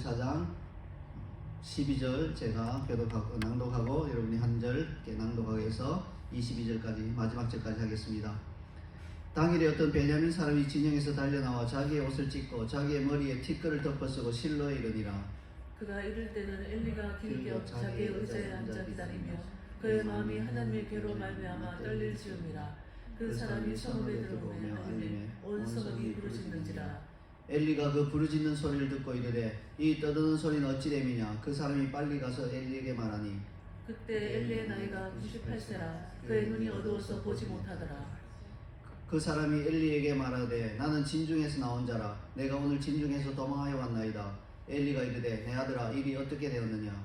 4장 12절 제가 낭독하고 여러분이 한 절 낭독하게 해서 22절까지 마지막 절까지 하겠습니다. 당일에 어떤 베냐민 사람이 진영에서 달려나와 자기의 옷을 찢고 자기의 머리에 티끌을 덮어쓰고 실로에 이르니라. 그가 이를 때는 엘리가 길겨 자기의 의자에 앉아 기다리며 그의 마음이 하나님의 괴로 말미암아 떨릴지음이라. 그 사람이 성읍에 들어오며 하늘에 온 성읍이 부르짖는지라. 엘리가 그 부르짖는 소리를 듣고 이르되 이 떠드는 소리는 어찌 됨이냐. 그 사람이 빨리 가서 엘리에게 말하니 그때 엘리의 나이가 98세라. 그의 눈이 어두워서 보지 못하더라. 그 사람이 엘리에게 말하되 나는 진중에서 나온 자라. 내가 오늘 진중에서 도망하여 왔나이다. 엘리가 이르되 내 아들아 일이 어떻게 되었느냐.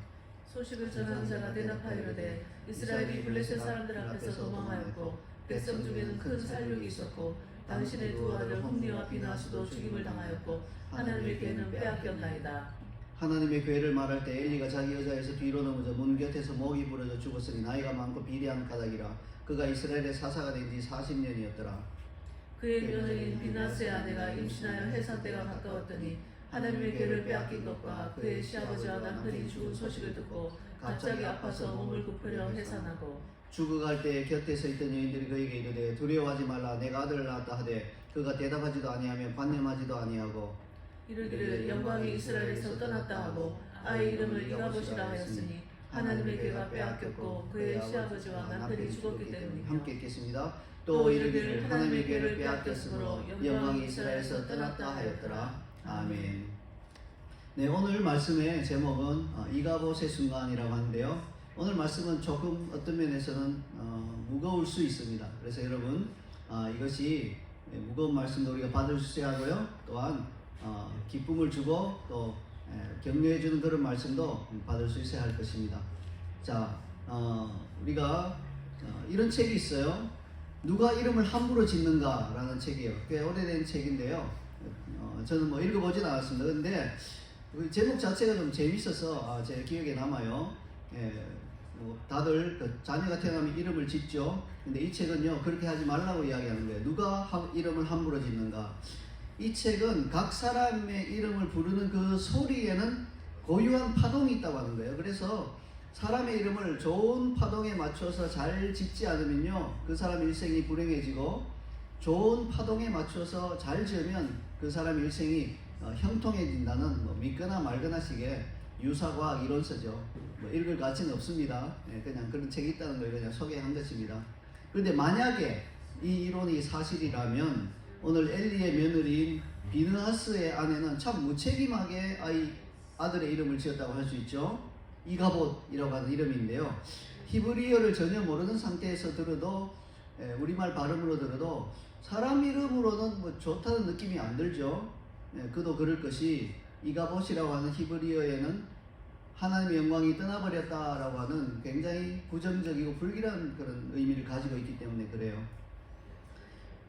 소식을 전하는 자가 대답하여 이르되 이스라엘이 블레셋 사람들 앞에서 도망하였고 백성 중에는 큰 살육이 있었고 당신의 두 아들 홈리와 비나스도 죽임을 당하였고 하나님의 괴는 빼앗겼나이다. 하나님의 괴를 말할 때 엘리가 자기 의자에서 뒤로 넘어져 문 곁에서 목이 부러져 죽었으니 나이가 많고 비리한 까닭이라. 그가 이스라엘의 사사가 된 지 40년이었더라. 그의 며느리인 비나스의 아내가 임신하여 해산 때가 가까웠더니 하나님의 괴를 빼앗긴 것과 그의 시아버지와 남편이 죽은 소식을 듣고 갑자기 아파서 몸을 굽히려 해산하고 죽어갈 때 곁에 서 있던 여인들이 그에게 이르되 두려워하지 말라. 내가 아들을 낳았다 하되 그가 대답하지도 아니하며 관념하지도 아니하고 이르기를 영광이 이스라엘에서 떠났다 하고 아이 이름을 이가봇이라 하였으니 하나님의 괴가 빼앗겼고 그의 시아버지와 남편이 죽었기 때문이며. 함께 읽겠습니다. 또 이르기를 하나님의 괴를 빼앗겼으므로 영광이 이스라엘에서 떠났다 하였더라. 아멘. 네, 오늘 말씀의 제목은 이가봇의 순간이라고 하는데요. 오늘 말씀은 조금 어떤 면에서는 무거울 수 있습니다. 그래서 여러분 이것이 무거운 말씀도 우리가 받을 수 있어야 하고요. 또한 기쁨을 주고 또 격려해 주는 그런 말씀도 받을 수 있어야 할 것입니다. 자, 우리가 이런 책이 있어요. 누가 이름을 함부로 짓는가라는 책이에요. 꽤 오래된 책인데요. 저는 뭐 읽어보진 않았습니다. 근데 그 제목 자체가 좀 재밌어서 제 기억에 남아요. 뭐 다들 그 자녀가 태어나면 이름을 짓죠. 근데 이 책은요 그렇게 하지 말라고 이야기하는 거예요. 누가 이름을 함부로 짓는가. 이 책은 각 사람의 이름을 부르는 그 소리에는 고유한 파동이 있다고 하는 거예요. 그래서 사람의 이름을 좋은 파동에 맞춰서 잘 짓지 않으면요 그 사람 일생이 불행해지고 좋은 파동에 맞춰서 잘 지으면 그 사람 일생이 형통해진다는 뭐 믿거나 말거나 식의 유사과학 이론서죠. 뭐 읽을 가치는 없습니다. 그냥 그런 책이 있다는 걸 그냥 소개한 것입니다. 그런데 만약에 이 이론이 사실이라면 오늘 엘리의 며느리인 비느하스의 아내는 참 무책임하게 아들의 이름을 지었다고 할 수 있죠. 이가봇이라고 하는 이름인데요. 히브리어를 전혀 모르는 상태에서 들어도 우리말 발음으로 들어도 사람 이름으로는 뭐 좋다는 느낌이 안 들죠. 그도 그럴 것이 이가봇이라고 하는 히브리어에는 하나님의 영광이 떠나버렸다라고 하는 굉장히 부정적이고 불길한 그런 의미를 가지고 있기 때문에 그래요.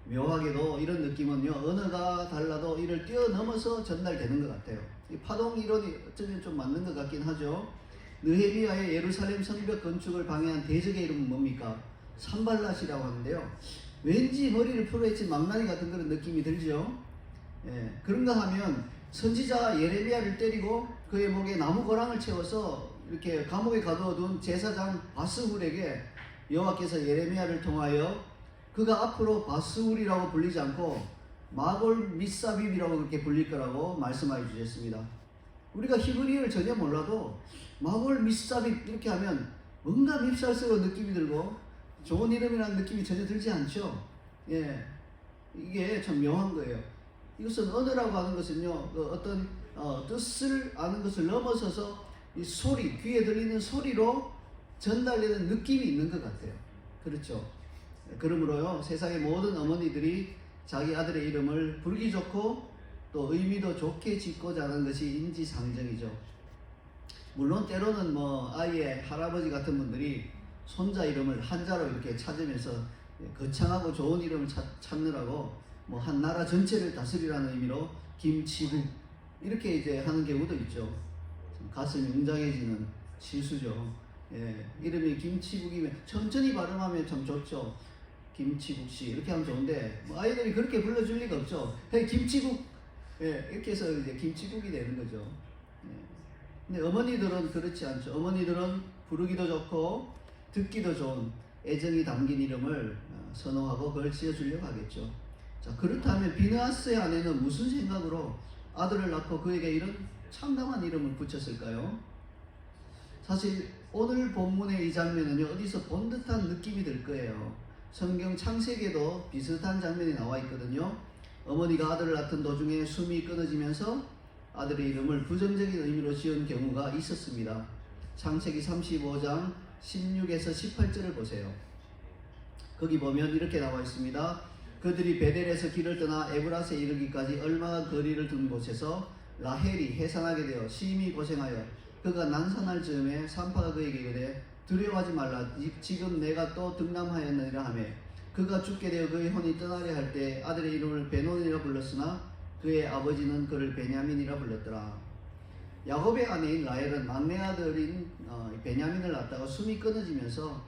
묘하게도 이런 느낌은요 언어가 달라도 이를 뛰어넘어서 전달되는 것 같아요. 이 파동 이론이 어쩌면 좀 맞는 것 같긴 하죠. 느헤미야의 예루살렘 성벽 건축을 방해한 대적의 이름은 뭡니까? 산발랏이라고 하는데요. 왠지 머리를 풀어헤친 망나니 같은 그런 느낌이 들죠. 그런가 하면 선지자 예레미야를 때리고 그의 목에 나무 고랑을 채워서 이렇게 감옥에 가둬둔 제사장 바스훌에게 여호와께서 예레미야를 통하여 그가 앞으로 바스훌이라고 불리지 않고 마골 미사빕이라고 그렇게 불릴 거라고 말씀하여 주셨습니다. 우리가 히브리어를 전혀 몰라도 마골 미사빕 이렇게 하면 뭔가 밉살스러운 느낌이 들고 좋은 이름이라는 느낌이 전혀 들지 않죠. 이게 참 묘한 거예요. 이것은 언어라고 하는 것은요 어떤 뜻을 아는 것을 넘어서서 이 소리, 귀에 들리는 소리로 전달되는 느낌이 있는 것 같아요. 그렇죠. 그러므로요 세상의 모든 어머니들이 자기 아들의 이름을 불기 좋고 또 의미도 좋게 짓고자 하는 것이 인지상정이죠. 물론 때로는 뭐 아이의 할아버지 같은 분들이 손자 이름을 한자로 이렇게 찾으면서 거창하고 좋은 이름을 찾느라고 뭐 한 나라 전체를 다스리라는 의미로 김치국 이렇게 이제 하는 경우도 있죠. 가슴이 웅장해지는 실수죠. 이름이 김치국이면 천천히 발음하면 참 좋죠. 김치국씨 이렇게 하면 좋은데 뭐 아이들이 그렇게 불러줄 리가 없죠. 그냥 김치국 이렇게 해서 이제 김치국이 되는 거죠. 근데 어머니들은 그렇지 않죠. 어머니들은 부르기도 좋고 듣기도 좋은 애정이 담긴 이름을 선호하고 그걸 지어주려고 하겠죠. 자, 그렇다면 비느하스의 아내는 무슨 생각으로 아들을 낳고 그에게 이런 참담한 이름을 붙였을까요? 사실 오늘 본문의 이 장면은요, 어디서 본 듯한 느낌이 들 거예요. 성경 창세기에도 비슷한 장면이 나와 있거든요. 어머니가 아들을 낳던 도중에 숨이 끊어지면서 아들의 이름을 부정적인 의미로 지은 경우가 있었습니다. 창세기 35장 16에서 18절을 보세요. 거기 보면 이렇게 나와 있습니다. 그들이 베델에서 길을 떠나 에브라스에 이르기까지 얼마 거리를 둔 곳에서 라헬이 해산하게 되어 심히 고생하여 그가 난산할 즈음에 산파가 그에게 이르되 두려워하지 말라. 지금 내가 또 등남하였느니라 하며 그가 죽게 되어 그의 혼이 떠나려 할 때 아들의 이름을 베논이라 불렀으나 그의 아버지는 그를 베냐민이라 불렀더라. 야곱의 아내인 라헬은 막내 아들인 베냐민을 낳다가 숨이 끊어지면서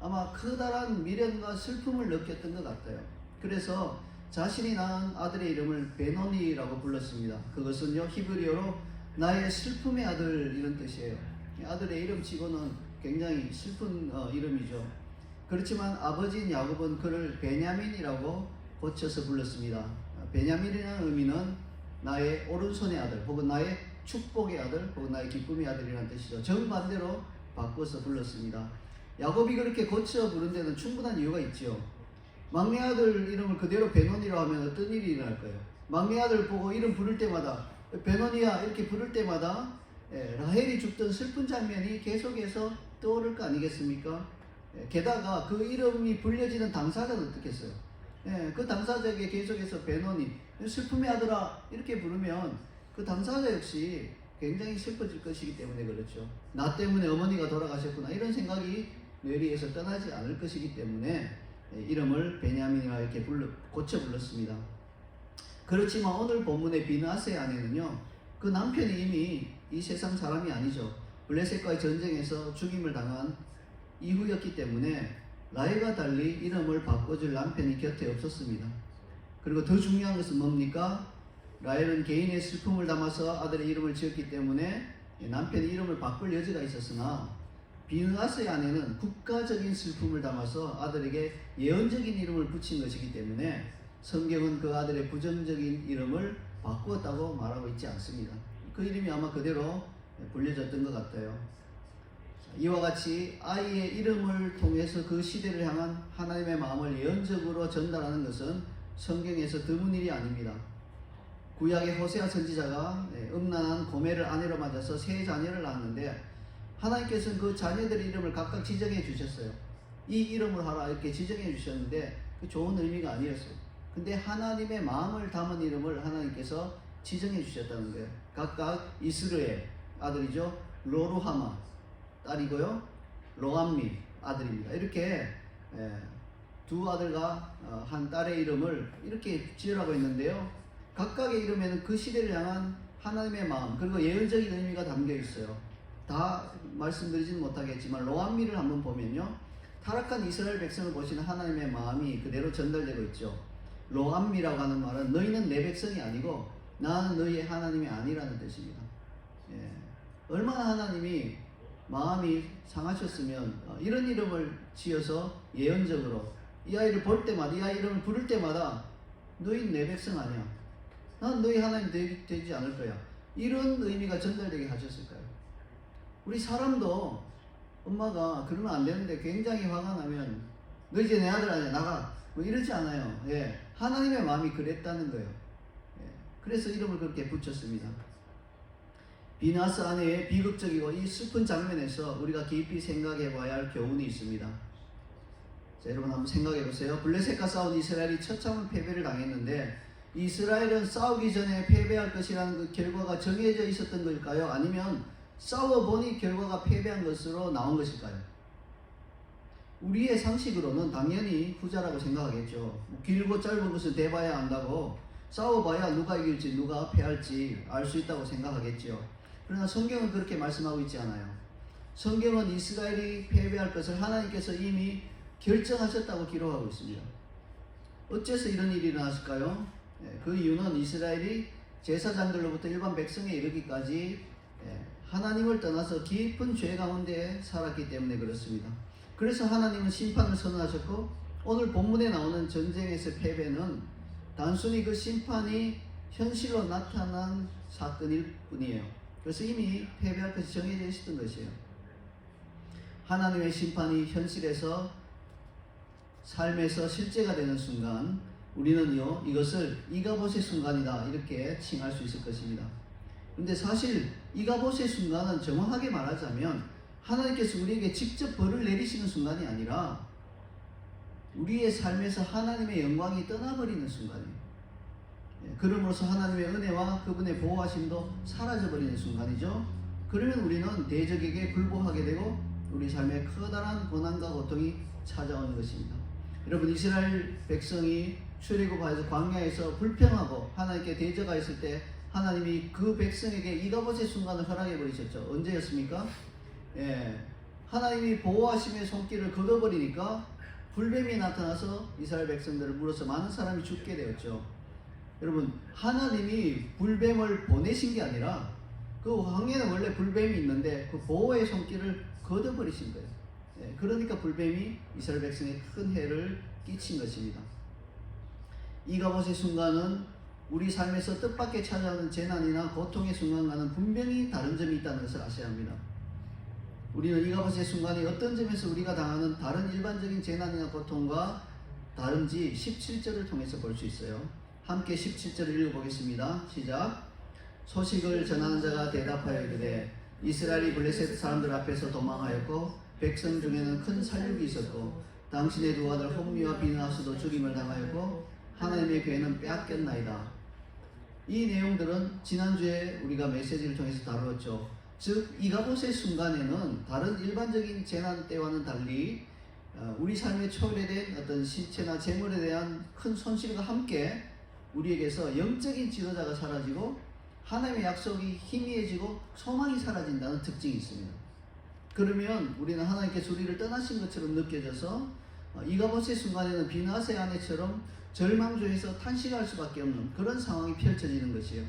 아마 커다란 미련과 슬픔을 느꼈던 것 같아요. 그래서 자신이 낳은 아들의 이름을 베논이라고 불렀습니다. 그것은요, 히브리어로 나의 슬픔의 아들 이런 뜻이에요. 아들의 이름치고는 굉장히 슬픈 이름이죠. 그렇지만 아버지인 야곱은 그를 베냐민이라고 고쳐서 불렀습니다. 베냐민이라는 의미는 나의 오른손의 아들, 혹은 나의 축복의 아들, 혹은 나의 기쁨의 아들이라는 뜻이죠. 정반대로 바꿔서 불렀습니다. 야곱이 그렇게 고쳐 부른 데는 충분한 이유가 있죠. 막내 아들 이름을 그대로 베논이라고 하면 어떤 일이 일어날까요? 막내 아들 보고 이름 부를 때마다 베논이야 이렇게 부를 때마다 라헬이 죽던 슬픈 장면이 계속해서 떠오를 거 아니겠습니까? 게다가 그 이름이 불려지는 당사자는 어떻겠어요? 그 당사자에게 계속해서 베논이 슬픔의 아들아 이렇게 부르면 그 당사자 역시 굉장히 슬퍼질 것이기 때문에 그렇죠. 나 때문에 어머니가 돌아가셨구나 이런 생각이 뇌리에서 떠나지 않을 것이기 때문에 이름을 베냐민이라 이렇게 고쳐 불렀습니다. 그렇지만 오늘 본문의 비느하스의 아내는요, 그 남편이 이미 이 세상 사람이 아니죠. 블레셋과의 전쟁에서 죽임을 당한 이후였기 때문에 라헬과 달리 이름을 바꿔줄 남편이 곁에 없었습니다. 그리고 더 중요한 것은 뭡니까? 라헬은 개인의 슬픔을 담아서 아들의 이름을 지었기 때문에 남편이 이름을 바꿀 여지가 있었으나 비느하스의 아내는 국가적인 슬픔을 담아서 아들에게 예언적인 이름을 붙인 것이기 때문에 성경은 그 아들의 부정적인 이름을 바꾸었다고 말하고 있지 않습니다. 그 이름이 아마 그대로 불려졌던 것 같아요. 이와 같이 아이의 이름을 통해서 그 시대를 향한 하나님의 마음을 예언적으로 전달하는 것은 성경에서 드문 일이 아닙니다. 구약의 호세아 선지자가 음란한 고멜을 아내로 맞아서 세 자녀를 낳았는데 하나님께서는 그 자녀들의 이름을 각각 지정해 주셨어요. 이 이름을 하라 이렇게 지정해 주셨는데 그 좋은 의미가 아니었어요. 근데 하나님의 마음을 담은 이름을 하나님께서 지정해 주셨다는 거예요. 각각 이스르엘 아들이죠. 로루하마 딸이고요. 로암미 아들입니다. 이렇게 두 아들과 한 딸의 이름을 이렇게 지으라고 했는데요. 각각의 이름에는 그 시대를 향한 하나님의 마음 그리고 예언적인 의미가 담겨 있어요. 다 말씀드리지는 못하겠지만 로암미를 한번 보면요, 타락한 이스라엘 백성을 보시는 하나님의 마음이 그대로 전달되고 있죠. 로암미라고 하는 말은 너희는 내 백성이 아니고 나는 너희의 하나님이 아니라는 뜻입니다. 얼마나 하나님이 마음이 상하셨으면 이런 이름을 지어서 예언적으로 이 아이를 볼 때마다 이 아이 이름을 부를 때마다 너희 내 백성 아니야, 난 너희 하나님 되지 않을 거야, 이런 의미가 전달되게 하셨을까요? 우리 사람도 엄마가 그러면 안 되는데 굉장히 화가 나면 너 이제 내 아들 아니야 나가 뭐 이러지 않아요. 하나님의 마음이 그랬다는 거예요. 그래서 이름을 그렇게 붙였습니다. 비느하스 아내의 비극적이고 이 슬픈 장면에서 우리가 깊이 생각해 봐야 할 교훈이 있습니다. 자, 여러분 한번 생각해 보세요. 블레셋과 싸운 이스라엘이 처참한 패배를 당했는데 이스라엘은 싸우기 전에 패배할 것이라는 그 결과가 정해져 있었던 걸까요? 아니면 싸워보니 결과가 패배한 것으로 나온 것일까요? 우리의 상식으로는 당연히 후자라고 생각하겠죠. 길고 짧은 것을 대봐야 안다고 싸워봐야 누가 이길지 누가 패할지 알 수 있다고 생각하겠죠. 그러나 성경은 그렇게 말씀하고 있지 않아요. 성경은 이스라엘이 패배할 것을 하나님께서 이미 결정하셨다고 기록하고 있습니다. 어째서 이런 일이 일어났을까요? 그 이유는 이스라엘이 제사장들로부터 일반 백성에 이르기까지 하나님을 떠나서 깊은 죄 가운데 살았기 때문에 그렇습니다. 그래서 하나님은 심판을 선언하셨고 오늘 본문에 나오는 전쟁에서 패배는 단순히 그 심판이 현실로 나타난 사건일 뿐이에요. 그래서 이미 패배할 것이 정해져 있었던 것이에요. 하나님의 심판이 현실에서 삶에서 실제가 되는 순간 우리는요 이것을 이가봇의 순간이다 이렇게 칭할 수 있을 것입니다. 근데 사실 이가봇의 순간은 정확하게 말하자면 하나님께서 우리에게 직접 벌을 내리시는 순간이 아니라 우리의 삶에서 하나님의 영광이 떠나버리는 순간이에요. 그럼으로써 하나님의 은혜와 그분의 보호하심도 사라져버리는 순간이죠. 그러면 우리는 대적에게 굴복하게 되고 우리 삶에 커다란 고난과 고통이 찾아오는 것입니다. 여러분 이스라엘 백성이 출애굽하여서 광야에서 불평하고 하나님께 대적하였을 때 하나님이 그 백성에게 이가봇의 순간을 허락해 버리셨죠. 언제였습니까? 하나님이 보호하심의 손길을 걷어버리니까 불뱀이 나타나서 이스라엘 백성들을 물어서 많은 사람이 죽게 되었죠. 여러분 하나님이 불뱀을 보내신 게 아니라 그 광야에는 원래 불뱀이 있는데 그 보호의 손길을 걷어버리신 거예요. 그러니까 불뱀이 이스라엘 백성에 큰 해를 끼친 것입니다. 이가봇의 순간은 우리 삶에서 뜻밖의 찾아오는 재난이나 고통의 순간과는 분명히 다른 점이 있다는 것을 아셔야 합니다. 우리는 이가봇의 순간이 어떤 점에서 우리가 당하는 다른 일반적인 재난이나 고통과 다른지 17절을 통해서 볼 수 있어요. 함께 17절을 읽어보겠습니다. 시작. 소식을 전하는 자가 대답하여 이르되 이스라엘이 블레셋 사람들 앞에서 도망하였고 백성 중에는 큰 살육이 있었고 당신의 두 아들 홈리와 비느하스도 죽임을 당하였고 하나님의 교회는 빼앗겼나이다. 이 내용들은 지난주에 우리가 메시지를 통해서 다루었죠. 즉 이가봇의 순간에는 다른 일반적인 재난 때와는 달리 우리 삶에 초래된 어떤 신체나 재물에 대한 큰 손실과 함께 우리에게서 영적인 지도자가 사라지고 하나님의 약속이 희미해지고 소망이 사라진다는 특징이 있습니다. 그러면 우리는 하나님께서 우리를 떠나신 것처럼 느껴져서 이가봇의 순간에는 비느하스의 아내처럼 절망조에서 탄식할 수밖에 없는 그런 상황이 펼쳐지는 것이에요.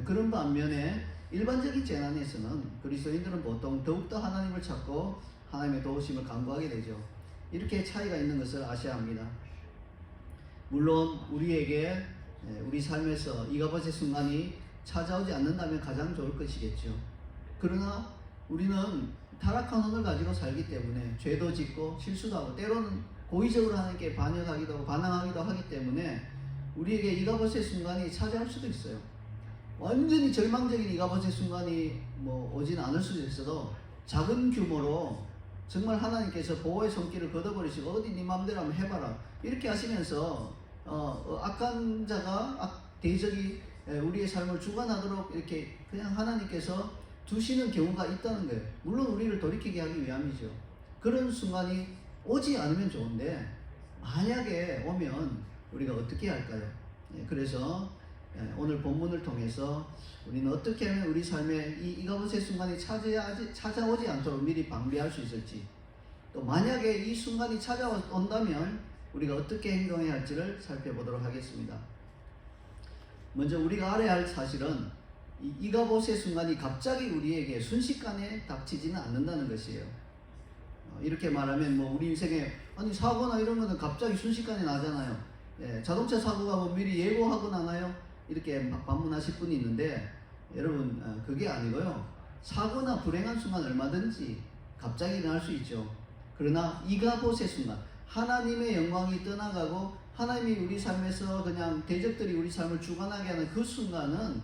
그런 반면에 일반적인 재난에서는 그리스도인들은 보통 더욱더 하나님을 찾고 하나님의 도우심을 간구하게 되죠. 이렇게 차이가 있는 것을 아셔야 합니다. 물론 우리에게 우리 삶에서 이가봇의 순간이 찾아오지 않는다면 가장 좋을 것이겠죠. 그러나 우리는 타락한 혼을 가지고 살기 때문에 죄도 짓고 실수도 하고 때로는 고의적으로 하나님께 반역하기도 하고 반항하기도 하기 때문에 우리에게 이가봇의 순간이 찾아올 수도 있어요. 완전히 절망적인 이가봇의 순간이 오진 않을 수도 있어도 작은 규모로 정말 하나님께서 보호의 손길을 걷어버리시고 어디 네 마음대로 한번 해봐라 이렇게 하시면서 악한 자가 대적이 우리의 삶을 주관하도록 이렇게 그냥 하나님께서 두시는 경우가 있다는 거예요. 물론 우리를 돌이키게 하기 위함이죠. 그런 순간이 오지 않으면 좋은데 만약에 오면 우리가 어떻게 할까요? 그래서 오늘 본문을 통해서 우리는 어떻게 하면 우리 삶에 이가봇의 순간이 찾아오지 않도록 미리 방비할 수 있을지, 또 만약에 이 순간이 찾아온다면 우리가 어떻게 행동해야 할지를 살펴보도록 하겠습니다. 먼저 우리가 알아야 할 사실은 이가봇의 순간이 갑자기 우리에게 순식간에 닥치지는 않는다는 것이에요. 이렇게 말하면 우리 인생에 사고나 이런 거는 갑자기 순식간에 나잖아요. 자동차 사고가 미리 예고하고 나나요? 이렇게 반문하실 분이 있는데 여러분 그게 아니고요. 사고나 불행한 순간 얼마든지 갑자기 일어날 수 있죠. 그러나 이가봇의 순간, 하나님의 영광이 떠나가고 하나님이 우리 삶에서 그냥 대적들이 우리 삶을 주관하게 하는 그 순간은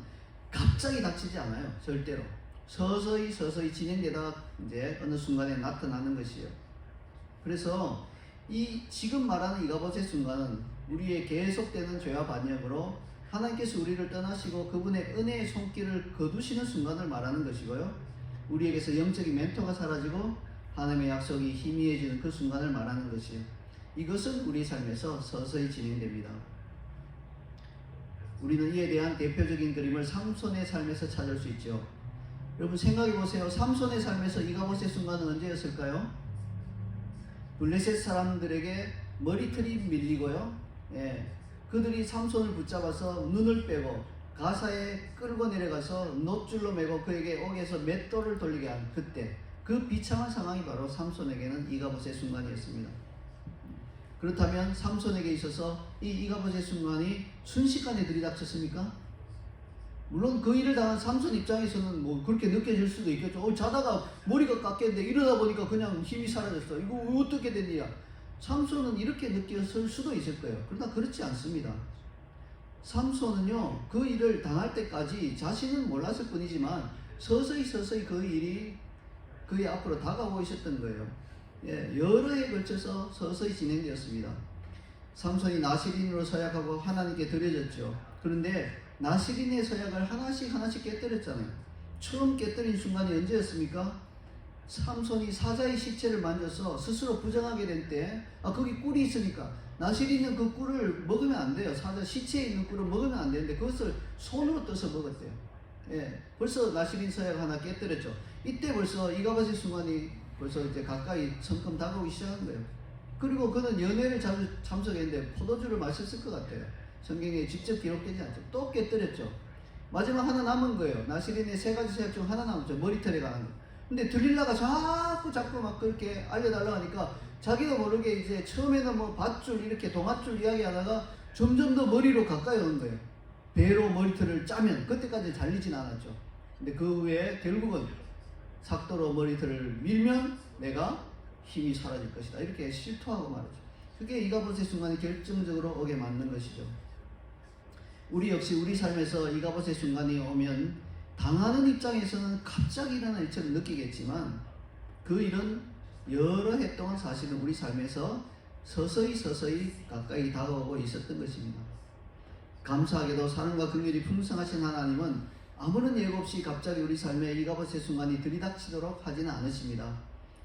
갑자기 닥치지 않아요. 절대로. 서서히 진행되다가 이제 어느 순간에 나타나는 것이에요. 그래서 이 지금 말하는 이가봇의 순간은 우리의 계속되는 죄와 반역으로 하나님께서 우리를 떠나시고 그분의 은혜의 손길을 거두시는 순간을 말하는 것이고요. 우리에게서 영적인 멘토가 사라지고 하나님의 약속이 희미해지는 그 순간을 말하는 것이에요. 이것은 우리 삶에서 서서히 진행됩니다. 우리는 이에 대한 대표적인 그림을 삼손의 삶에서 찾을 수 있죠. 여러분 생각해 보세요. 삼손의 삶에서 이가봇의 순간은 언제였을까요? 블레셋 사람들에게 머리털이 밀리고요. 그들이 삼손을 붙잡아서 눈을 빼고 가사에 끌고 내려가서 놋줄로 매고 그에게 옥에서 맷돌을 돌리게 한 그때 그 비참한 상황이 바로 삼손에게는 이가봇의 순간이었습니다. 그렇다면 삼손에게 있어서 이 이가봇의 순간이 순식간에 들이닥쳤습니까? 물론 그 일을 당한 삼손 입장에서는 뭐 그렇게 느껴질 수도 있겠죠. 자다가 머리가 깎였는데 일어나 보니까 그냥 힘이 사라졌어. 이거 어떻게 된 일이야? 삼손은 이렇게 느꼈을 수도 있을 거예요. 그러나 그렇지 않습니다. 삼손은요, 그 일을 당할 때까지 자신은 몰랐을 뿐이지만 서서히 그 일이 그의 앞으로 다가오고 있었던 거예요. 예, 여러 해에 걸쳐서 서서히 진행되었습니다. 삼손이 나시린으로 서약하고 하나님께 드려졌죠. 그런데 나시린의 서약을 하나씩 깨뜨렸잖아요. 처음 깨뜨린 순간이 언제였습니까? 삼손이 사자의 시체를 만져서 스스로 부정하게 된 때, 거기 꿀이 있으니까 나실이 있는 그 꿀을 먹으면 안 돼요. 사자 시체에 있는 꿀을 먹으면 안 되는데 그것을 손으로 떠서 먹었대요. 예, 벌써 나실인 서약 하나 깨뜨렸죠. 이때 벌써 이가봇의 순간이 벌써 이제 가까이 성큼 다가오기 시작한 거예요. 그리고 그는 연회를 자주 참석했는데 포도주를 마셨을 것 같아요. 성경에 직접 기록되지 않죠. 또 깨뜨렸죠. 마지막 하나 남은 거예요. 나실인의 3가지 서약 중 하나 남았죠. 머리털에 관한 거. 근데 들릴라가 자꾸 막 그렇게 알려달라고 하니까 자기가 모르게 이제 처음에는 뭐 밧줄 이렇게 동아줄 이야기하다가 점점 더 머리로 가까이 오는 거예요. 배로 머리털을 짜면 그때까지 잘리진 않았죠. 근데 그 후에 결국은 삭도로 머리털을 밀면 내가 힘이 사라질 것이다. 이렇게 실토하고 말하죠. 그게 이가봇의 순간이 결정적으로 오게 맞는 것이죠. 우리 역시 우리 삶에서 이가봇의 순간이 오면 당하는 입장에서는 갑자기 일어난 일처럼 느끼겠지만 그 일은 여러 해 동안 사실은 우리 삶에서 서서히 가까이 다가오고 있었던 것입니다. 감사하게도 사랑과 긍휼이 풍성하신 하나님은 아무런 예고 없이 갑자기 우리 삶에 이가봇의 순간이 들이닥치도록 하지는 않으십니다.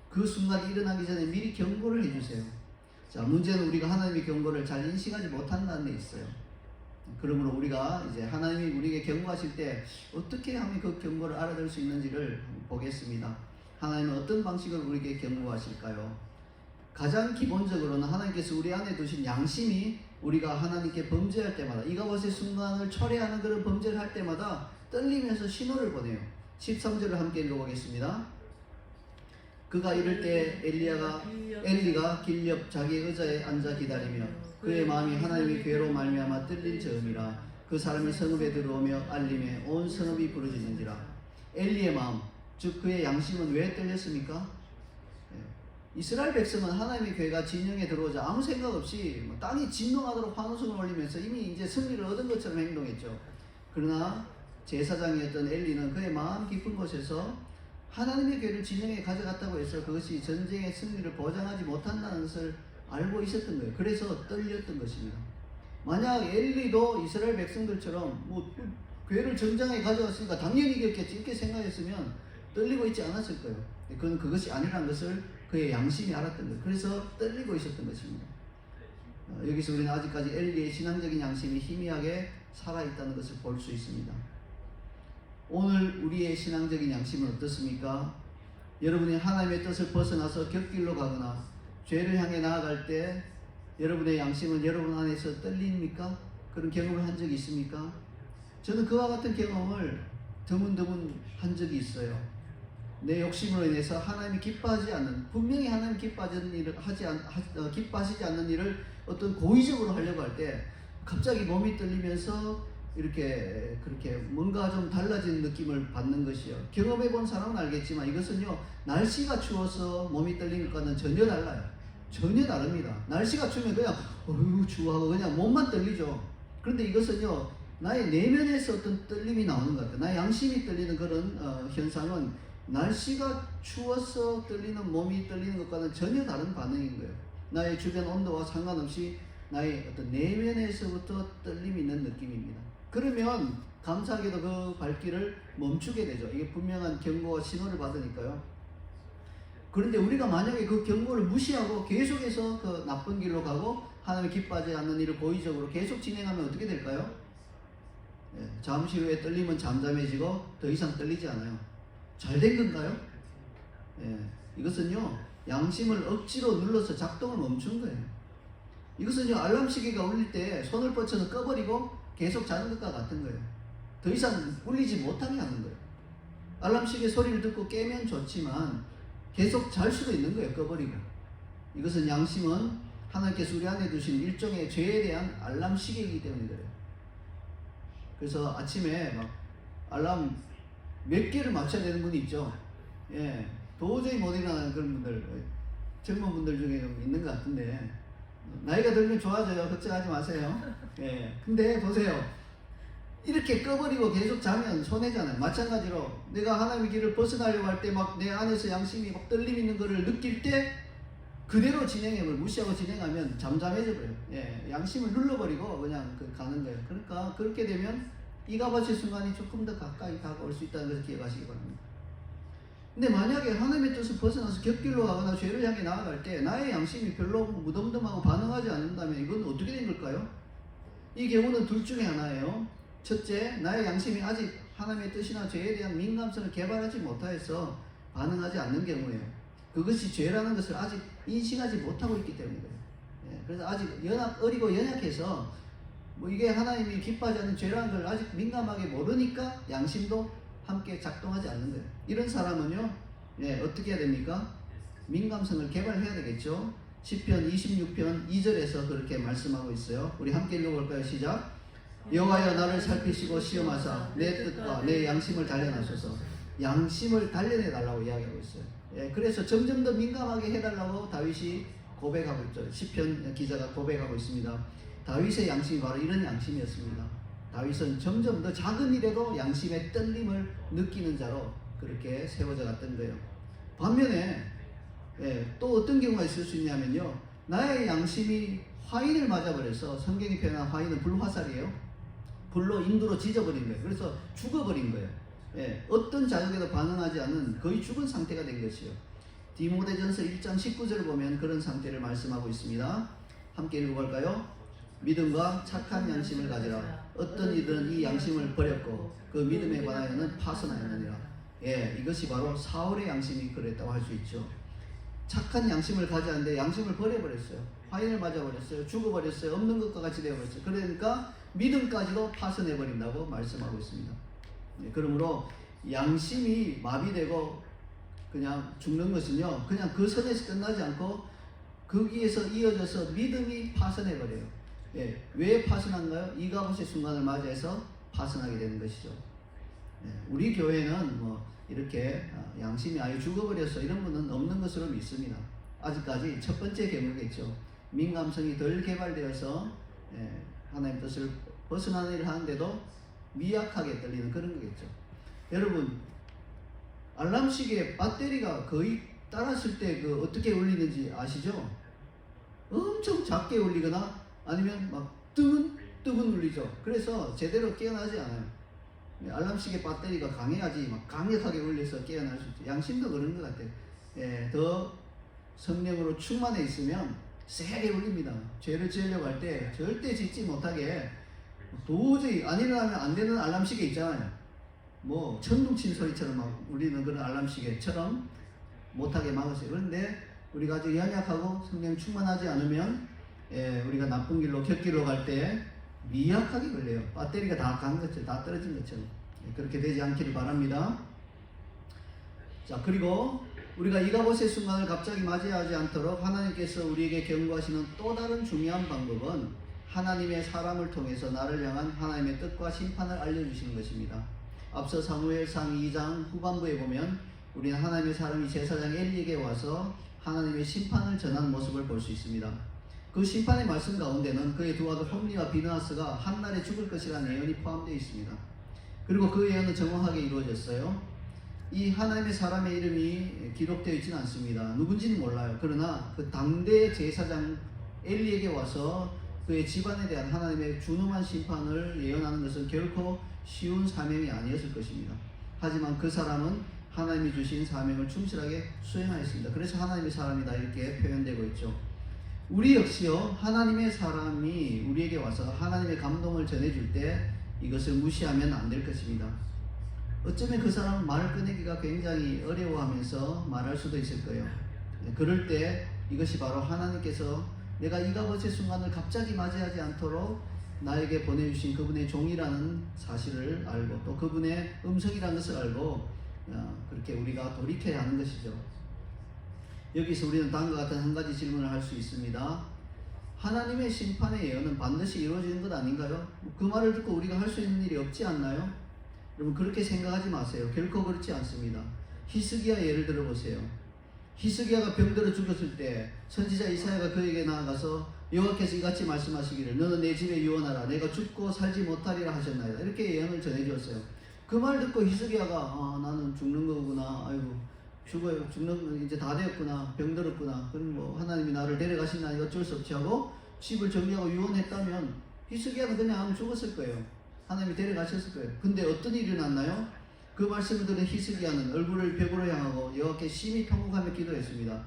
그 순간이 일어나기 전에 미리 경고를 해주세요. 자, 문제는 우리가 하나님의 경고를 잘 인식하지 못한다는 데 있어요. 그러므로 우리가 이제 하나님이 우리에게 경고하실 때 어떻게 하면 그 경고를 알아들 수 있는지를 보겠습니다. 하나님은 어떤 방식으로 우리에게 경고하실까요? 가장 기본적으로는 하나님께서 우리 안에 두신 양심이 우리가 하나님께 범죄할 때마다 이가봇의 순간을 철회하는 그런 범죄를 할 때마다 떨리면서 신호를 보내요. 13절을 함께 읽어보겠습니다. 그가 이럴 때 엘리가 길 옆 자기의 의자에 앉아 기다리며 그의 마음이 하나님의 괴로 말미암아 떨린 즈음이라 그 사람이 성읍에 들어오며 알림에 온 성읍이 부르짖는지라. 엘리의 마음, 즉 그의 양심은 왜 떨렸습니까? 이스라엘 백성은 하나님의 괴가 진영에 들어오자 아무 생각 없이 땅이 진동하도록 환호성을 올리면서 이미 이제 승리를 얻은 것처럼 행동했죠. 그러나 제사장이었던 엘리는 그의 마음 깊은 곳에서 하나님의 괴를 진영에 가져갔다고 해서 그것이 전쟁의 승리를 보장하지 못한다는 것을 알고 있었던 거예요. 그래서 떨렸던 것입니다. 만약 엘리도 이스라엘 백성들처럼 괴를 전장에 가져갔으니까 당연히 이겼겠지 이렇게 생각했으면 떨리고 있지 않았을 거예요. 그건 그것이 아니라는 것을 그의 양심이 알았던 거예요. 그래서 떨리고 있었던 것입니다. 여기서 우리는 아직까지 엘리의 신앙적인 양심이 희미하게 살아있다는 것을 볼 수 있습니다. 오늘 우리의 신앙적인 양심은 어떻습니까? 여러분이 하나님의 뜻을 벗어나서 곁길로 가거나 죄를 향해 나아갈 때 여러분의 양심은 여러분 안에서 떨립니까? 그런 경험을 한 적이 있습니까? 저는 그와 같은 경험을 드문드문 한 적이 있어요. 내 욕심으로 인해서 하나님이 기뻐하지 않는, 분명히 하나님 기뻐하시지 않는 일을 어떤 고의적으로 하려고 할 때 갑자기 몸이 떨리면서 이렇게 그렇게 뭔가 좀 달라진 느낌을 받는 것이요. 경험해 본 사람은 알겠지만 이것은요, 날씨가 추워서 몸이 떨리는 것과는 전혀 달라요. 전혀 다릅니다. 날씨가 추우면 그냥 어휴 추워하고 그냥 몸만 떨리죠. 그런데 이것은요, 나의 내면에서 어떤 떨림이 나오는 것 같아요. 나의 양심이 떨리는 그런 현상은 날씨가 추워서 떨리는 몸이 떨리는 것과는 전혀 다른 반응인 거예요. 나의 주변 온도와 상관없이 나의 어떤 내면에서부터 떨림이 있는 느낌입니다. 그러면 감사하게도 그 발길을 멈추게 되죠. 이게 분명한 경고와 신호를 받으니까요. 그런데 우리가 만약에 그 경고를 무시하고 계속해서 그 나쁜 길로 가고 하나님이 기뻐하지 않는 일을 고의적으로 계속 진행하면 어떻게 될까요? 잠시 후에 떨림은 잠잠해지고 더 이상 떨리지 않아요. 잘 된 건가요? 이것은요, 양심을 억지로 눌러서 작동을 멈춘 거예요. 이것은요, 알람 시계가 울릴 때 손을 뻗쳐서 꺼버리고 계속 자는 것과 같은 거예요. 더 이상 울리지 못하게 하는 거예요. 알람시계 소리를 듣고 깨면 좋지만 계속 잘 수도 있는 거예요. 꺼버리고. 이것은 양심은 하나님께서 우리 안에 두신 일종의 죄에 대한 알람시계이기 때문에 그래요. 그래서 아침에 막 알람 몇 개를 맞춰야 되는 분이 있죠. 예, 도저히 못 일어나는 그런 분들, 젊은 분들 중에 있는 것 같은데, 나이가 들면 좋아져요. 걱정하지 마세요. 예, 근데 보세요. 이렇게 꺼버리고 계속 자면 손해잖아요. 마찬가지로 내가 하나님의 길을 벗어나려고 할 때 막 내 안에서 양심이 막 떨림 있는 것을 느낄 때 그대로 진행해버려. 무시하고 진행하면 잠잠해져 버려요. 예, 양심을 눌러버리고 그냥 가는 거예요. 그러니까 그렇게 되면 이가 버칠 순간이 조금 더 가까이 다가올 수 있다는 것을 기억하시기 바랍니다. 근데 만약에 하나님의 뜻을 벗어나서 곁길로 가거나 죄를 향해 나아갈 때 나의 양심이 별로 무덤덤하고 반응하지 않는다면 이건 어떻게 된 걸까요? 이 경우는 둘 중에 하나예요. 첫째, 나의 양심이 아직 하나님의 뜻이나 죄에 대한 민감성을 개발하지 못하여서 반응하지 않는 경우예요. 그것이 죄라는 것을 아직 인식하지 못하고 있기 때문이에요. 예, 그래서 아직 어리고 연약해서 뭐 이게 하나님이 기뻐하지 않는 죄라는 걸 아직 민감하게 모르니까 양심도 함께 작동하지 않는 거예요. 이런 사람은요, 예, 어떻게 해야 됩니까? 민감성을 개발해야 되겠죠. 시편 26편 2절에서 그렇게 말씀하고 있어요. 우리 함께 읽어볼까요? 시작. 여호와여 나를 살피시고 시험하사 내 뜻과 내 양심을 단련하소서. 양심을 단련해 달라고 이야기하고 있어요. 예, 그래서 점점 더 민감하게 해달라고 다윗이 고백하고 있죠. 시편 기자가 고백하고 있습니다. 다윗의 양심이 바로 이런 양심이었습니다. 다윗은 점점 더 작은 일에도 양심의 떨림을 느끼는 자로 그렇게 세워져 갔던 거예요. 반면에 예, 또 어떤 경우가 있을 수 있냐면요, 나의 양심이 화인을 맞아버려서, 성경이 표현한 화인은 불화살이에요. 불로 인두로 지져버린 거예요. 그래서 죽어버린 거예요. 예, 어떤 자극에도 반응하지 않은 거의 죽은 상태가 된 것이요. 디모데전서 1장 19절을 보면 그런 상태를 말씀하고 있습니다. 함께 읽어볼까요? 믿음과 착한 양심을 가지라. 어떤 이들은 이 양심을 버렸고 그 믿음에 관하여는 파선하였느니라. 예, 이것이 바로 사울의 양심이 그랬다고 할 수 있죠. 착한 양심을 가졌는데 양심을 버려버렸어요. 화인을 맞아버렸어요. 죽어버렸어요. 없는 것과 같이 되어버렸어요. 그러니까 믿음까지도 파선해버린다고 말씀하고 있습니다. 예, 그러므로 양심이 마비되고 그냥 죽는 것은요, 그냥 그 선에서 끝나지 않고 거기에서 이어져서 믿음이 파선해버려요. 예, 왜 파선한가요? 이가봇의 순간을 맞이해서 파선하게 되는 것이죠. 예, 우리 교회는 뭐 이렇게 양심이 아예 죽어버려서 이런 분은 없는 것으로 믿습니다. 아직까지 첫 번째 계명이겠죠. 민감성이 덜 개발되어서 예, 하나님 뜻을 벗어나는 일을 하는데도 미약하게 떨리는 그런 거겠죠. 여러분, 알람시계 배터리가 거의 따랐을 때 그 어떻게 울리는지 아시죠? 엄청 작게 울리거나 아니면 막 뜨근 울리죠. 그래서 제대로 깨어나지 않아요. 알람시계 배터리가 강해야지 막 강력하게 울려서 깨어날 수 있죠. 양심도 그런 것 같아요. 예, 더 성령으로 충만해 있으면 세게 울립니다. 죄를 지으려고 할 때 절대 짓지 못하게 도저히 안 일어나면 안 되는 알람시계 있잖아요. 뭐 천둥 친 소리처럼 막 울리는 그런 알람시계처럼 못하게 막으세요. 그런데 우리가 아주 연약하고 성령 충만하지 않으면 예, 우리가 나쁜 길로 곁길로 갈 때 미약하게 걸려요. 배터리가 다 간 것처럼, 다 떨어진 것처럼. 예, 그렇게 되지 않기를 바랍니다. 자, 그리고 우리가 이가봇의 순간을 갑자기 맞이하지 않도록 하나님께서 우리에게 경고하시는 또 다른 중요한 방법은 하나님의 사람을 통해서 나를 향한 하나님의 뜻과 심판을 알려주시는 것입니다. 앞서 사무엘상 2장 후반부에 보면 우리는 하나님의 사람이 제사장 엘리에게 와서 하나님의 심판을 전한 모습을 볼 수 있습니다. 그 심판의 말씀 가운데는 그의 두 아들 홈리와 비느하스가 한날에 죽을 것이라는 예언이 포함되어 있습니다. 그리고 그 예언은 정확하게 이루어졌어요. 이 하나님의 사람의 이름이 기록되어 있지는 않습니다. 누군지는 몰라요. 그러나 그 당대 제사장 엘리에게 와서 그의 집안에 대한 하나님의 준엄한 심판을 예언하는 것은 결코 쉬운 사명이 아니었을 것입니다. 하지만 그 사람은 하나님이 주신 사명을 충실하게 수행하였습니다. 그래서 하나님의 사람이다 이렇게 표현되고 있죠. 우리 역시요, 하나님의 사람이 우리에게 와서 하나님의 감동을 전해줄 때 이것을 무시하면 안 될 것입니다. 어쩌면 그 사람은 말을 꺼내기가 굉장히 어려워하면서 말할 수도 있을 거예요. 그럴 때 이것이 바로 하나님께서 내가 이가봇의 순간을 갑자기 맞이하지 않도록 나에게 보내주신 그분의 종이라는 사실을 알고 또 그분의 음성이라는 것을 알고 그렇게 우리가 돌이켜야 하는 것이죠. 여기서 우리는 다음과 같은 한 가지 질문을 할 수 있습니다. 하나님의 심판의 예언은 반드시 이루어지는 것 아닌가요? 그 말을 듣고 우리가 할 수 있는 일이 없지 않나요? 여러분 그렇게 생각하지 마세요. 결코 그렇지 않습니다. 히스기야 예를 들어보세요. 히스기야가 병들어 죽었을 때 선지자 이사야가 그에게 나아가서 여호와께서 이같이 말씀하시기를 너는 내 집에 유언하라 내가 죽고 살지 못하리라 하셨나이다. 이렇게 예언을 전해주었어요. 그 말 듣고 히스기야가 나는 죽는 거구나. 아이고 죽어요. 죽는 이제 다 되었구나. 병들었구나. 그럼 뭐 하나님이 나를 데려가신다니 어쩔 수 없지 하고 집을 정리하고 유언했다면 히스기야는 그냥 죽었을 거예요. 하나님이 데려가셨을 거예요. 근데 어떤 일이 일어났나요? 그 말씀을 들은 히스기야는 얼굴을 벽으로 향하고 여호와께 심히 통곡하며 기도했습니다.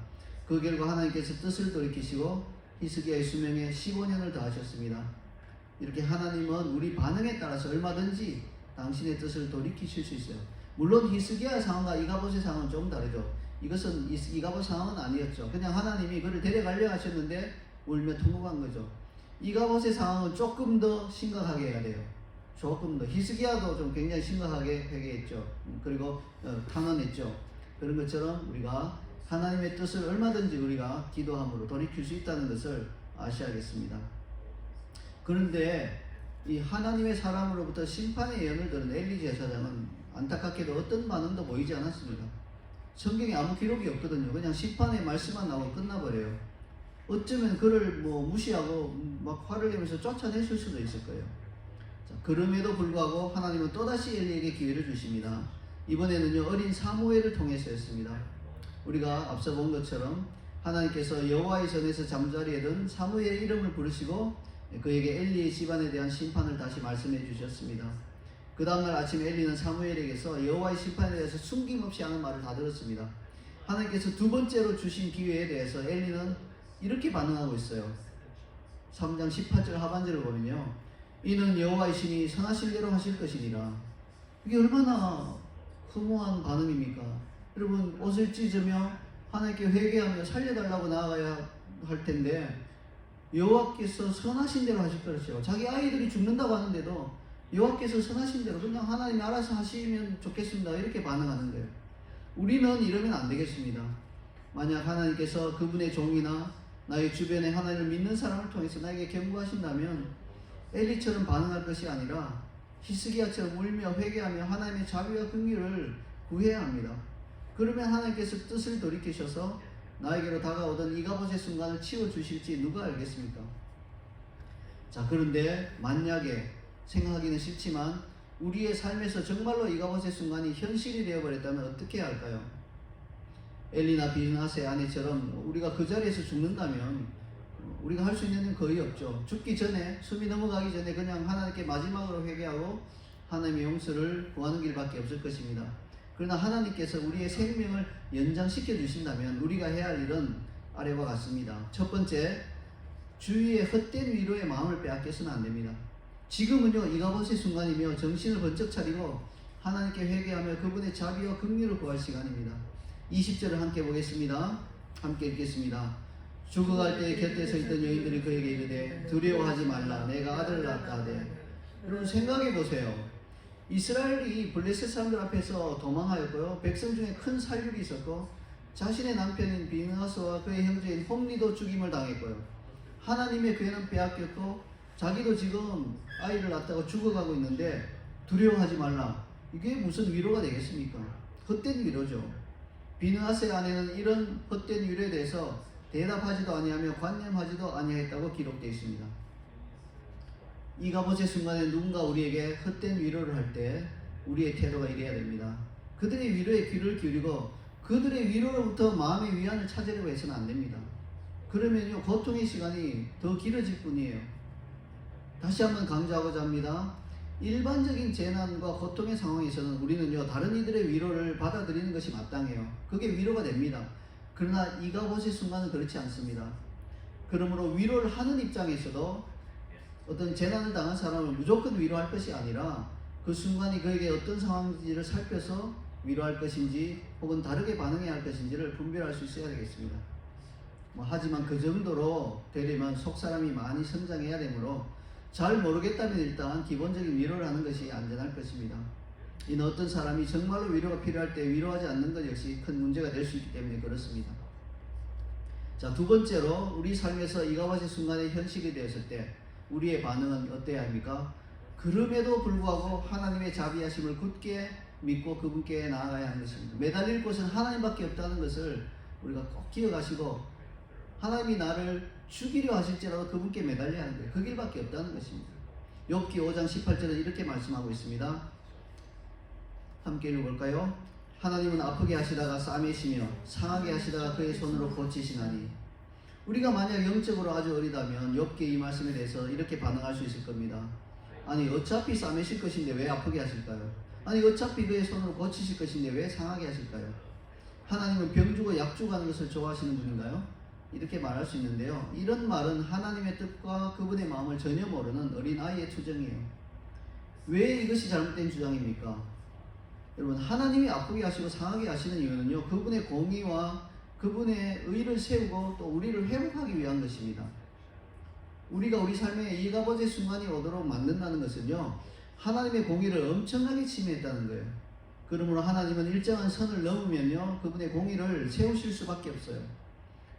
그 결과 하나님께서 뜻을 돌이키시고 히스기야의 수명에 15년을 더하셨습니다. 이렇게 하나님은 우리 반응에 따라서 얼마든지 당신의 뜻을 돌이키실 수 있어요. 물론 히스기야의 상황과 이가봇의 상황은 좀 다르죠. 이것은 이가봇 상황은 아니었죠. 그냥 하나님이 그를 데려가려 하셨는데 울며 통곡한 거죠. 이가봇의 상황은 조금 더 심각하게 해야 돼요. 조금 더. 히스기야도 좀 굉장히 심각하게 회개했죠. 그리고 탄원했죠. 그런 것처럼 우리가 하나님의 뜻을 얼마든지 우리가 기도함으로 돌이킬 수 있다는 것을 아셔야겠습니다. 그런데 이 하나님의 사람으로부터 심판의 예언을 들은 엘리 제사장은 안타깝게도 어떤 반응도 보이지 않았습니다. 성경에 아무 기록이 없거든요. 그냥 심판의 말씀만 나오고 끝나버려요. 어쩌면 그를 무시하고 막 화를 내면서 쫓아냈을 수도 있을 거예요. 자, 그럼에도 불구하고 하나님은 또다시 엘리에게 기회를 주십니다. 이번에는요 어린 사무엘을 통해서였습니다. 우리가 앞서 본 것처럼 하나님께서 여호와의 전에서 잠자리에 든 사무엘의 이름을 부르시고 그에게 엘리의 집안에 대한 심판을 다시 말씀해 주셨습니다. 그 다음날 아침에 엘리는 사무엘에게서 여호와의 심판에 대해서 숨김없이 하는 말을 다 들었습니다. 하나님께서 두 번째로 주신 기회에 대해서 엘리는 이렇게 반응하고 있어요. 3장 18절 하반절을 보면요. 이는 여호와의 신이 선하신 대로 하실 것이니라. 이게 얼마나 허무한 반응입니까? 여러분 옷을 찢으며 하나님께 회개하며 살려달라고 나아가야 할 텐데 여호와께서 선하신 대로 하실 것이요. 자기 아이들이 죽는다고 하는데도 여호와께서 선하신 대로 그냥 하나님이 알아서 하시면 좋겠습니다. 이렇게 반응하는 거예요. 우리는 이러면 안 되겠습니다. 만약 하나님께서 그분의 종이나 나의 주변에 하나님을 믿는 사람을 통해서 나에게 경고하신다면 엘리처럼 반응할 것이 아니라 히스기야처럼 울며 회개하며 하나님의 자비와 긍휼을 구해야 합니다. 그러면 하나님께서 뜻을 돌이키셔서 나에게로 다가오던 이가봇의 순간을 치워주실지 누가 알겠습니까? 자, 그런데 만약에 생각하기는 싫지만 우리의 삶에서 정말로 이가봇의 순간이 현실이 되어버렸다면 어떻게 해야 할까요? 엘리나 비느하스의 아내처럼 우리가 그 자리에서 죽는다면 우리가 할 수 있는 일은 거의 없죠. 죽기 전에, 숨이 넘어가기 전에 그냥 하나님께 마지막으로 회개하고 하나님의 용서를 구하는 길밖에 없을 것입니다. 그러나 하나님께서 우리의 생명을 연장시켜 주신다면 우리가 해야 할 일은 아래와 같습니다. 첫 번째, 주위의 헛된 위로의 마음을 빼앗겨서는 안 됩니다. 지금은요 이가봇의 순간이며 정신을 번쩍 차리고 하나님께 회개하며 그분의 자비와 긍휼을 구할 시간입니다. 20절을 함께 보겠습니다. 함께 읽겠습니다. 죽어갈 때에 곁에 서 있던 여인들이 그에게 이르되 두려워하지 말라 내가 아들을 낳았다 하되. 여러분 생각해 보세요. 이스라엘이 블레셋 사람들 앞에서 도망하였고요. 백성 중에 큰 살육이 있었고 자신의 남편인 비느하스와 그의 형제인 홈리도 죽임을 당했고요. 하나님의 괴는 빼앗겼고 자기도 지금 아이를 낳았다가 죽어가고 있는데 두려워하지 말라. 이게 무슨 위로가 되겠습니까? 헛된 위로죠. 비느하스의 아내는 이런 헛된 위로에 대해서 대답하지도 아니하며 관념하지도 아니했다고 기록되어 있습니다. 이가봇의 순간에 누군가 우리에게 헛된 위로를 할 때 우리의 태도가 이래야 됩니다. 그들의 위로에 귀를 기울이고 그들의 위로로부터 마음의 위안을 찾으려고 해서는 안 됩니다. 그러면요 고통의 시간이 더 길어질 뿐이에요. 다시 한번 강조하고자 합니다. 일반적인 재난과 고통의 상황에서는 우리는요 다른 이들의 위로를 받아들이는 것이 마땅해요. 그게 위로가 됩니다. 그러나 이가봇의 순간은 그렇지 않습니다. 그러므로 위로를 하는 입장에서도 어떤 재난을 당한 사람을 무조건 위로할 것이 아니라 그 순간이 그에게 어떤 상황인지를 살펴서 위로할 것인지 혹은 다르게 반응해야 할 것인지를 분별할 수 있어야 되겠습니다. 하지만 그 정도로 되려면 속사람이 많이 성장해야 되므로 잘 모르겠다면 일단 기본적인 위로를 하는 것이 안전할 것입니다. 이는 어떤 사람이 정말로 위로가 필요할 때 위로하지 않는 것 역시 큰 문제가 될 수 있기 때문에 그렇습니다. 자, 두 번째로 우리 삶에서 이가봇의 순간에 현실이 되었을 때 우리의 반응은 어때야 합니까? 그럼에도 불구하고 하나님의 자비하심을 굳게 믿고 그분께 나아가야 하는 것입니다. 매달릴 곳은 하나님밖에 없다는 것을 우리가 꼭 기억하시고 하나님이 나를 죽이려 하실지라도 그분께 매달려야 하는 거예요. 그 길밖에 없다는 것입니다. 욥기 5장 18절은 이렇게 말씀하고 있습니다. 함께 읽어볼까요? 하나님은 아프게 하시다가 싸매시며 상하게 하시다가 그의 손으로 고치시나니. 우리가 만약 영적으로 아주 어리다면 욥기 이 말씀에 대해서 이렇게 반응할 수 있을 겁니다. 아니 어차피 싸매실 것인데 왜 아프게 하실까요? 아니 어차피 그의 손으로 고치실 것인데 왜 상하게 하실까요? 하나님은 병 주고 약 주고 하는 것을 좋아하시는 분인가요? 이렇게 말할 수 있는데요. 이런 말은 하나님의 뜻과 그분의 마음을 전혀 모르는 어린아이의 투정이에요. 왜 이것이 잘못된 주장입니까? 여러분, 하나님이 아프게 하시고 상하게 하시는 이유는요, 그분의 공의와 그분의 의를 세우고 또 우리를 회복하기 위한 것입니다. 우리가 우리 삶에 이가봇의 순간이 오도록 만든다는 것은요, 하나님의 공의를 엄청나게 침해했다는 거예요. 그러므로 하나님은 일정한 선을 넘으면요, 그분의 공의를 세우실 수밖에 없어요.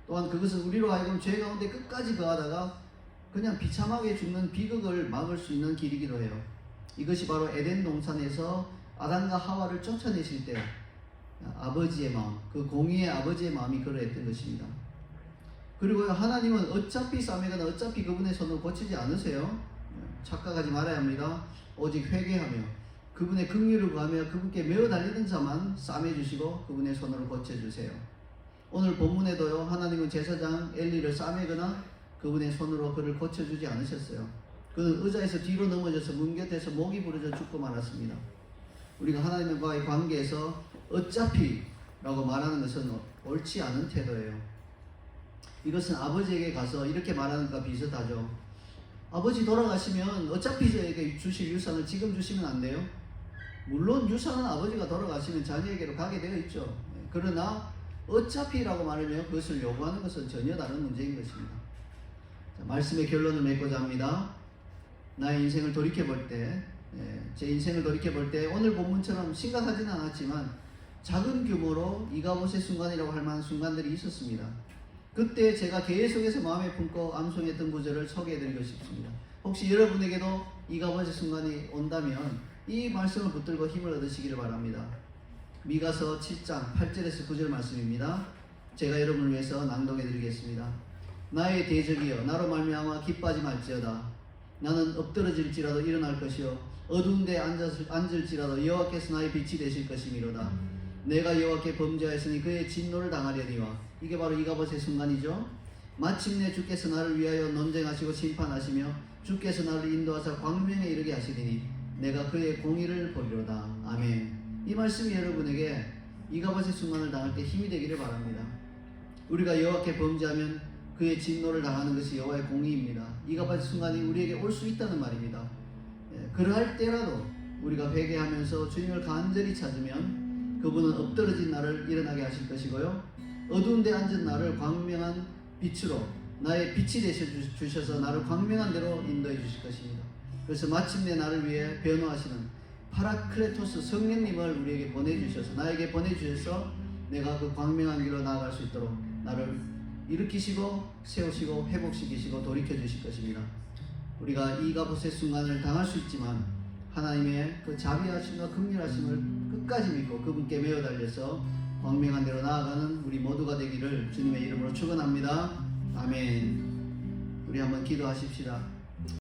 또한 그것은 우리로 하여금 죄 가운데 끝까지 거하다가 그냥 비참하게 죽는 비극을 막을 수 있는 길이기도 해요. 이것이 바로 에덴 동산에서 아담과 하와를 쫓아내실 때 아버지의 마음, 그 공의의 아버지의 마음이 그러했던 것입니다. 그리고 하나님은 어차피 싸매거나 어차피 그분의 손을 고치지 않으세요. 착각하지 말아야 합니다. 오직 회개하며 그분의 긍휼을 구하며 그분께 매어 달리는 자만 싸매주시고 그분의 손으로 고쳐주세요. 오늘 본문에도요, 하나님은 제사장 엘리를 싸매거나 그분의 손으로 그를 고쳐주지 않으셨어요. 그는 의자에서 뒤로 넘어져서 문 곁에서 목이 부러져 죽고 말았습니다. 우리가 하나님과의 관계에서 어차피 라고 말하는 것은 옳지 않은 태도예요. 이것은 아버지에게 가서 이렇게 말하는 것과 비슷하죠. 아버지 돌아가시면 어차피 저에게 주실 유산을 지금 주시면 안 돼요? 물론 유산은 아버지가 돌아가시면 자녀에게로 가게 되어 있죠. 그러나 어차피라고 말하면 그것을 요구하는 것은 전혀 다른 문제인 것입니다. 자, 말씀의 결론을 맺고자 합니다. 나의 인생을 돌이켜볼 때, 제 인생을 돌이켜볼 때 오늘 본문처럼 심각하지는 않았지만 작은 규모로 이가봇의 순간이라고 할 만한 순간들이 있었습니다. 그때 제가 계속해서 마음에 품고 암송했던 구절을 소개해드리고 싶습니다. 혹시 여러분에게도 이가봇의 순간이 온다면 이 말씀을 붙들고 힘을 얻으시기를 바랍니다. 미가서 7장 8절에서 9절 말씀입니다. 제가 여러분을 위해서 낭독해드리겠습니다. 나의 대적이여 나로 말미암아 기뻐하지 말지어다. 나는 엎드러질지라도 일어날 것이요 어두운 데 앉을지라도 여호와께서 나의 빛이 되실 것이미로다. 내가 여호와께 범죄하였으니 그의 진노를 당하려니와. 이게 바로 이가봇의 순간이죠. 마침내 주께서 나를 위하여 논쟁하시고 심판하시며 주께서 나를 인도하사 광명에 이르게 하시리니 내가 그의 공의를 보리로다. 아멘. 이 말씀이 여러분에게 이가봇의 순간을 당할 때 힘이 되기를 바랍니다. 우리가 여호와께 범죄하면 그의 진노를 당하는 것이 여호와의 공의입니다. 이가봇의 순간이 우리에게 올 수 있다는 말입니다. 그러할 때라도 우리가 회개하면서 주님을 간절히 찾으면 그분은 엎드러진 나를 일어나게 하실 것이고요, 어두운 데 앉은 나를 광명한 빛으로 나의 빛이 되셔 주셔서 나를 광명한 데로 인도해 주실 것입니다. 그래서 마침내 나를 위해 변호하시는 파라클레토스 성령님을 우리에게 보내주셔서 나에게 보내주셔서 내가 그 광명한 길로 나아갈 수 있도록 나를 일으키시고 세우시고 회복시키시고 돌이켜 주실 것입니다. 우리가 이가봇의 순간을 당할 수 있지만 하나님의 그 자비하심과 긍휼하심을 끝까지 믿고 그분께 매어 달려서 광명한 데로 나아가는 우리 모두가 되기를 주님의 이름으로 축원합니다. 아멘. 우리 한번 기도하십시다.